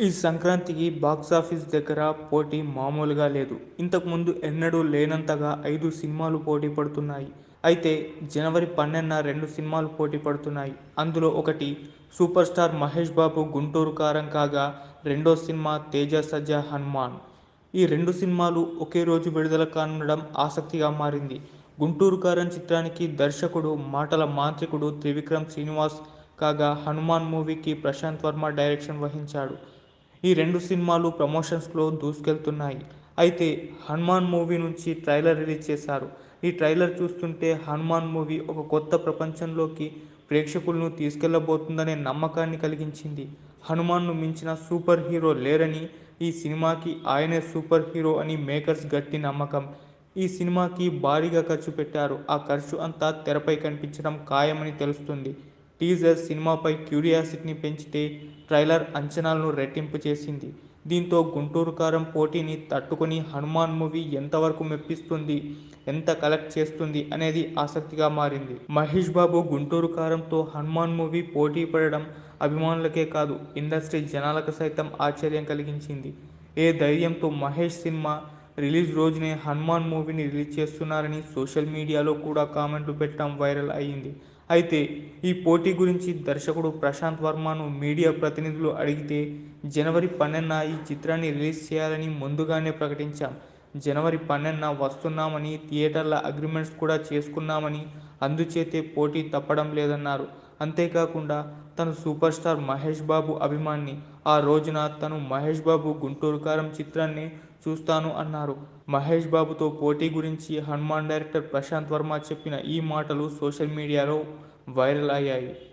ఈ సంక్రాంతికి బాక్సాఫీస్ దగ్గర పోటీ మామూలుగా లేదు. ఇంతకుముందు ఎన్నడూ లేనంతగా 5 సినిమాలు పోటీ పడుతున్నాయి. అయితే జనవరి 12న 2 సినిమాలు పోటీ పడుతున్నాయి. అందులో ఒకటి సూపర్ స్టార్ మహేష్ బాబు 'గుంటూరు కారం' కాగా రెండో సినిమా 'తేజ సజ్జా హనుమాన్'. ఈ రెండు సినిమాలు ఒకే రోజు విడుదల కానుండడం ఆసక్తిగా మారింది. 'గుంటూరు కారం' చిత్రానికి దర్శకుడు మాటల మాంత్రికుడు త్రివిక్రమ్ శ్రీనివాస్ కాగా 'హనుమాన్' మూవీకి ప్రశాంత్ వర్మ డైరెక్షన్ వహించాడు. ఈ రెండు సినిమాలు ప్రమోషన్స్లో దూసుకెళ్తున్నాయి. అయితే 'హనుమాన్' మూవీ నుంచి ట్రైలర్ రిలీజ్ చేశారు. ఈ ట్రైలర్ చూస్తుంటే 'హనుమాన్' మూవీ ఒక కొత్త ప్రపంచంలోకి ప్రేక్షకులను తీసుకెళ్లబోతుందనే నమ్మకాన్ని కలిగించింది. 'హనుమాన్'ను మించిన సూపర్ హీరో లేరని, ఈ సినిమాకి ఆయనే సూపర్ హీరో అని మేకర్స్ గట్టి నమ్మకం. ఈ సినిమాకి భారీగా ఖర్చు పెట్టారు. ఆ ఖర్చు అంతా తెరపై కనిపించడం ఖాయమని తెలుస్తుంది. టీజర్ సినిమాపై క్యూరియాసిటీని పెంచితే ట్రైలర్ అంచనాలను రెట్టింపు చేసింది. దీంతో 'గుంటూరు కారం' పోటీని తట్టుకొని 'హనుమాన్' మూవీ ఎంతవరకు మెప్పిస్తుంది, ఎంత కలెక్ట్ చేస్తుంది అనేది ఆసక్తిగా మారింది. మహేష్ బాబు 'గుంటూరు కారం'తో 'హనుమాన్' మూవీ పోటీ పడడం అభిమానులకే కాదు ఇండస్ట్రీ జనాలకు సైతం ఆశ్చర్యం కలిగించింది. ఏ ధైర్యంతో మహేష్ సినిమా రిలీజ్ రోజునే 'హనుమాన్' మూవీని రిలీజ్ చేస్తున్నారని సోషల్ మీడియాలో కూడా కామెంట్లు పెట్టడం వైరల్ అయ్యింది. అయితే ఈ పోటీ గురించి దర్శకుడు ప్రశాంత్ వర్మను మీడియా ప్రతినిధులు అడిగితే జనవరి 12న ఈ చిత్రాన్ని రిలీజ్ చేయాలని ముందుగానే ప్రకటించాం. జనవరి 12న వస్తున్నామని, థియేటర్ల అగ్రిమెంట్స్ కూడా చేసుకున్నామని, అందుచేతే పోటీ తప్పడం లేదన్నారు. అంతేకాకుండా తాను సూపర్ స్టార్ మహేష్ బాబు అభిమానిని. ఆ రోజున తాను మహేష్ బాబు 'గుంటూరు కారం' చిత్రాన్నే చూస్తాను అన్నారు. మహేష్ బాబుతో పోటీ గురించి 'హనుమాన్' డైరెక్టర్ ప్రశాంత్ వర్మ చెప్పిన ఈ మాటలు సోషల్ మీడియాలో వైరల్ అయ్యాయి.